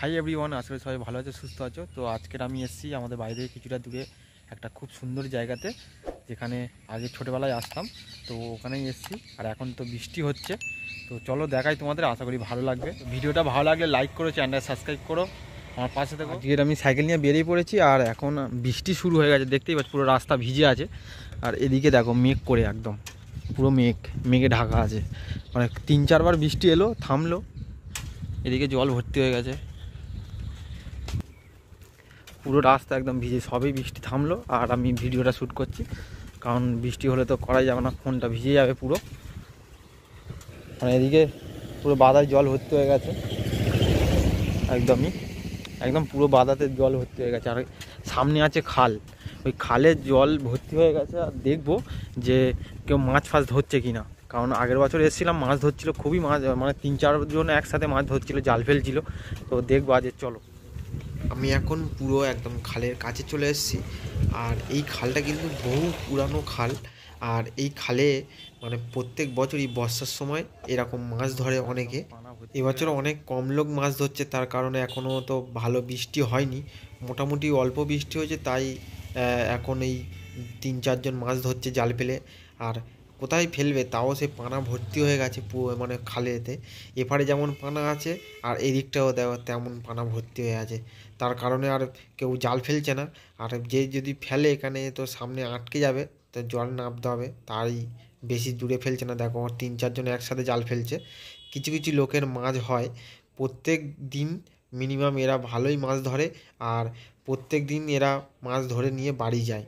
Hi everyone, আসলে সবাই ভালো আছে, সুস্থ আছো। তো আজকের আমি এসেছি আমাদের বাইরে কিছুটা দূরে একটা খুব সুন্দর জায়গাতে, যেখানে আগে ছোটোবেলায় আসতাম। তো ওখানেই এসেছি, আর এখন তো বৃষ্টি হচ্ছে। তো চলো দেখাই তোমাদের, আশা করি ভালো লাগবে। ভিডিওটা ভালো লাগলে লাইক করো, চ্যানেলটা সাবস্ক্রাইব করো, আমার পাশে থেকো। আজকের আমি সাইকেল নিয়ে বেরিয়ে পড়েছি, আর এখন বৃষ্টি শুরু হয়ে গেছে, দেখতেই পাচ্ছি পুরো রাস্তা ভিজে আছে। আর এদিকে দেখো মেঘ করে একদম পুরো মেঘে ঢাকা আছে, মানে 3-4 বার বৃষ্টি এলো, থামলো, এদিকে জল ভর্তি হয়ে গেছে, পুরো রাস্তা একদম ভিজে। সবই বৃষ্টি থামলো আর আমি ভিডিওটা শ্যুট করছি, কারণ বৃষ্টি হলে তো করাই যাবে না, ফোনটা ভিজে যাবে পুরো। মানে এদিকে পুরো বাদায় জল ভর্তি হয়ে গেছে, একদম পুরো বাদাতে জল ভর্তি হয়ে গেছে। আর সামনে আছে খাল, ওই খালে জল ভর্তি হয়ে গেছে। আর দেখবো যে কেউ মাছ ফাছ ধরছে কি না, কারণ আগের বছর এসেছিলাম, মাছ ধরছিল, খুবই মাছ, মানে 3-4 জন একসাথে মাছ ধরছিল, জাল ফেলছিল। তো দেখবো আজ, চলো। আমি এখন পুরো একদম খালের কাছে চলে এসেছি। আর এই খালটা কিন্তু বহু পুরানো খাল। আর এই খালে মানে প্রত্যেক বছরই বর্ষার সময় এরকম মাছ ধরে অনেকে। এবছর অনেক কম লোক মাছ ধরছে, তার কারণে এখনও তো ভালো বৃষ্টি হয়নি, মোটামুটি অল্প বৃষ্টি হয়েছে, তাই এখন এই 3-4 জন মাছ ধরছে জাল ফেলে। আর কোথায় ফেলবে তাও সে পানা ভর্তি হয়ে গেছে মানে খালেতে। এপারে যেমন পানা আছে আর এদিকটাও তেমন পানা ভর্তি হয়ে আছে, তার কারণে আর কেউ জাল ফেলছে না। আর যে যদি ফেলে এখানে তো সামনে আটকে যাবে, তো জল নামতে হবে, তাই বেশি দূরে ফেলছে না। দেখো 3-4 জন একসাথে জাল ফেলছে। কিছু কিছু লোকের মাছ হয় প্রত্যেক দিন, মিনিমাম এরা ভালোই মাছ ধরে। আর প্রত্যেক দিন এরা মাছ ধরে নিয়ে বাড়ি যায়।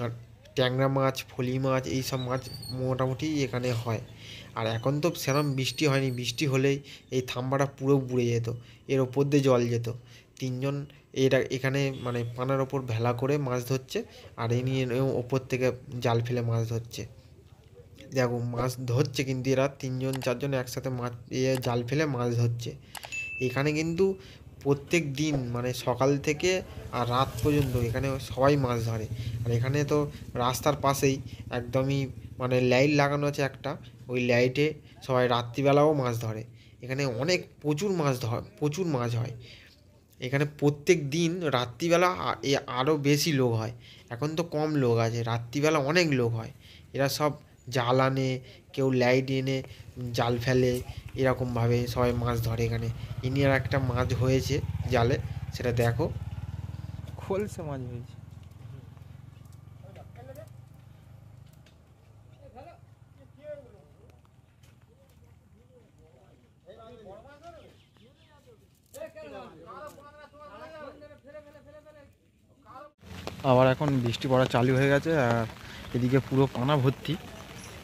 আর ট্যাংরা মাছ, ফলি মাছ, এই সব মাছ মোটামুটি এখানে হয়। আর এখন তো সেরকম বৃষ্টি হয়নি, বৃষ্টি হলেই এই থাম্বাটা পুরো বুড়ে যেত, এর ওপর দিয়ে জল যেত। 3 জন এখানে মানে পানার ওপর ভেলা করে মাছ ধরছে, আর এ নিয়ে ওপর থেকে জাল ফেলে মাছ ধরছে। দেখো মাছ ধরছে, কিন্তু এরা 3-4 জন একসাথে মাছ জাল ফেলে মাছ ধরছে। এখানে কিন্তু প্রত্যেক দিন মানে সকাল থেকে আর রাত পর্যন্ত এখানে সবাই মাছ ধরে। আর এখানে তো রাস্তার পাশেই একদমই মানে লাইট লাগানো আছে একটা, ওই লাইটে সবাই রাত্রিবেলাও মাছ ধরে। এখানে প্রচুর মাছ হয় এখানে প্রত্যেক দিন। রাত্রিবেলা আরও বেশি লোক হয়, এখন তো কম লোক আছে, রাত্রিবেলা অনেক লোক হয়। এরা সব জাল আনে, কেউ লাইট এনে জাল ফেলে, এরকমভাবে সবাই মাছ ধরে এখানে। আর একটা মাছ হয়েছে জালে, সেটা দেখো, খোলসে মাছ হয়েছে। আবার এখন বৃষ্টি পড়া চালু হয়ে গেছে, আর এদিকে পুরো পানা ভর্তি,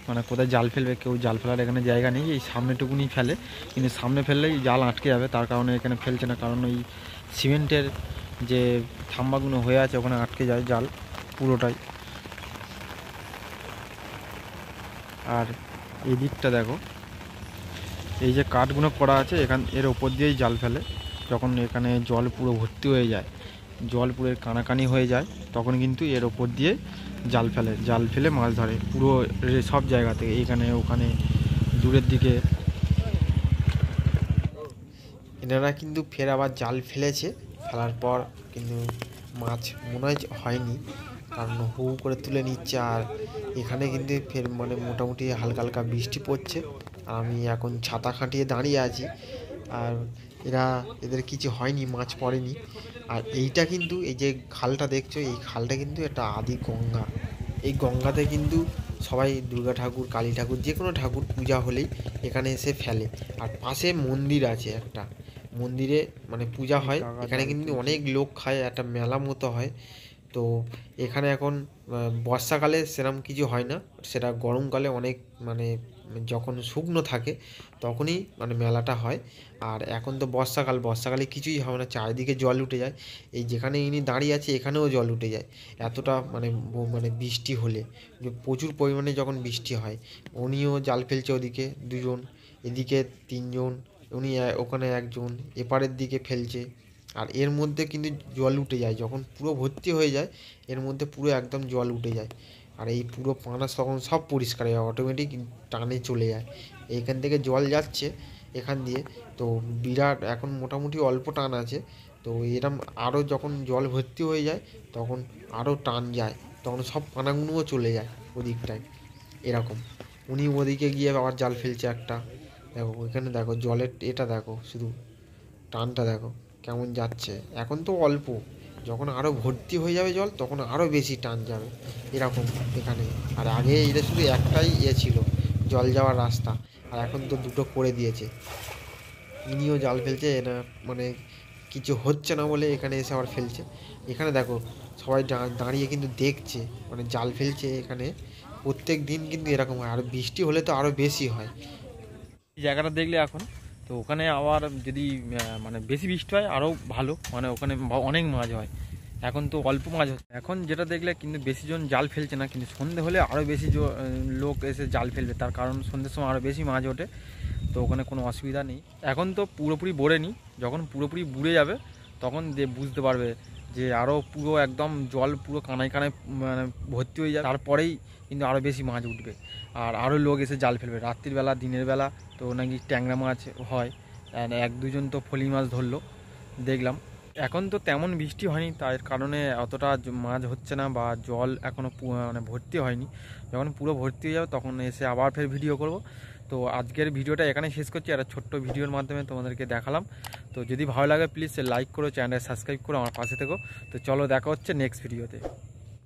মানে কোথায় জাল ফেলবে, কেউ জাল ফেলার এখানে জায়গা নেই। এই সামনেটুকুনি ফেলে, কিন্তু সামনে ফেললেই জাল আটকে যাবে, তার কারণে এখানে ফেলছে না, কারণ ওই সিমেন্টের যে থাম্বাগুলো হয়ে আছে ওখানে আটকে যায় জাল পুরোটাই। আর এই দিকটা দেখো, এই যে কাঠগুলো করা আছে এর ওপর দিয়েই জাল ফেলে। যখন এখানে জল পুরো ভর্তি হয়ে যায়, জল পুরো কানাকানি হয়ে যায়, তখন কিন্তু এর ওপর দিয়ে জাল ফেলে মাছ ধরে পুরো সব জায়গা থেকে, এখানে ওখানে দূরের দিকে। এনারা কিন্তু ফের আবার জাল ফেলেছে, ফেলার পর কিন্তু মাছ মনে হয়নি, কারণ হু করে তুলে নিচ্ছে। আর এখানে কিন্তু ফের মানে মোটামুটি হালকা হালকা বৃষ্টি পড়ছে, আর আমি এখন ছাতা খাটিয়ে দাঁড়িয়ে আছি। আর এদের কিছু হয়নি, মাছ পড়েনি। আর এইটা কিন্তু এই যে খালটা দেখছো, এই খালটা কিন্তু একটা আদি গঙ্গা। এই গঙ্গাতে কিন্তু সবাই দুর্গা ঠাকুর, কালী ঠাকুর, যে কোনো ঠাকুর পূজা হলেই এখানে এসে ফেলে। আর পাশে মন্দির আছে একটা, মন্দিরে মানে পূজা হয়। এখানে কিন্তু অনেক লোক খায়, একটা মেলা মতো হয়। তো এখানে এখন বর্ষাকালে সেরকম কিছু হয় না, সেটা গরমকালে অনেক মানে যখন শুকনো থাকে তখনই মানে মেলাটা হয়। আর এখন তো বর্ষাকালে কিছুই হবে না, চারিদিকে জল উঠে যায়। এই যেখানে ইনি দাঁড়িয়ে আছে এখানেও জল উঠে যায়, এতটা মানে বৃষ্টি হলে, যে প্রচুর পরিমাণে যখন বৃষ্টি হয়। উনিও জাল ফেলছে ওদিকে 2 জন, এদিকে 3 জন, উনি ওখানে 1 জন এপারের দিকে ফেলছে। আর এর মধ্যে কিন্তু জল উঠে যায়, যখন পুরো ভর্তি হয়ে যায় এর মধ্যে পুরো একদম জল উঠে যায়। আর এই পুরো পানা তখন সব পরিষ্কার হয়ে যায়, অটোমেটিক টানে চলে যায়। এইখান থেকে জল যাচ্ছে, এখান দিয়ে। তো বিরাট এখন মোটামুটি অল্প টান আছে। তো এরম আরও যখন জল ভর্তি হয়ে যায় তখন আরও টান যায়, তখন সব পানাগুলোও চলে যায় ওদিকটায় এরকম। উনি ওদিকে গিয়ে আবার জাল ফেলছে একটা, দেখো ওইখানে দেখো জলের এটা দেখো, শুধু টানটা দেখো কেমন যাচ্ছে। এখন তো অল্প, যখন আরও ভর্তি হয়ে যাবে জল তখন আরও বেশি টান যাবে এরকম এখানে। আর আগে এটা শুধু একটাই ছিল জল যাওয়ার রাস্তা, আর এখন তো দুটো করে দিয়েছে। ইনিও জাল ফেলছে না, মানে কিছু হচ্ছে না বলে এখানে এসে আবার ফেলছে। এখানে দেখো সবাই দাঁড়িয়ে কিন্তু দেখছে, মানে জাল ফেলছে এখানে। প্রত্যেক দিন কিন্তু এরকম হয়, আর বৃষ্টি হলে তো আরও বেশি হয়। এই জায়গাটা দেখলে এখন তো ওখানে আবার যদি মানে বেশি বৃষ্টি হয় আরও ভালো, মানে ওখানে অনেক মাছ হয়। এখন তো অল্প মাছ হচ্ছে এখন, যেটা দেখলে কিন্তু বেশি জন জাল ফেলছে না, কিন্তু সন্ধে হলে আরও বেশি লোক এসে জাল ফেলবে, তার কারণ সন্ধ্যের সময় আরও বেশি মাছ ওঠে। তো ওখানে কোনো অসুবিধা নেই। এখন তো পুরোপুরি বোড়েনি, যখন পুরোপুরি বুড়ে যাবে তখন বুঝতে পারবে যে আরও পুরো একদম জল পুরো কানায় কানায় মানে ভর্তি হয়ে যাবে, তারপরেই কিন্তু আরও বেশি মাছ উঠবে আর আরও লোক এসে জাল ফেলবে রাত্রির বেলা দিনের বেলা। তো নাকি ট্যাংরা মাছ হয়, এক দুজন তো ফলি মাছ ধরলো দেখলাম। এখন তো তেমন বৃষ্টি হয়নি, তার কারণে অতটা মাছ হচ্ছে না বা জল এখনও মানে ভর্তি হয়নি। যখন পুরো ভর্তি হয়ে যাবে তখন এসে আবার ফের ভিডিও করব। তো আজকের ভিডিওটা এখানে শেষ করছি, একটা ছোট্ট ভিডিওর মাধ্যমে তোমাদেরকে দেখালাম। তো যদি ভালো লাগে প্লিজ লাইক করো, চ্যানেলটা সাবস্ক্রাইব করো, আমার পাশে থেকো। তো চলো দেখা হচ্ছে নেক্সট ভিডিওতে।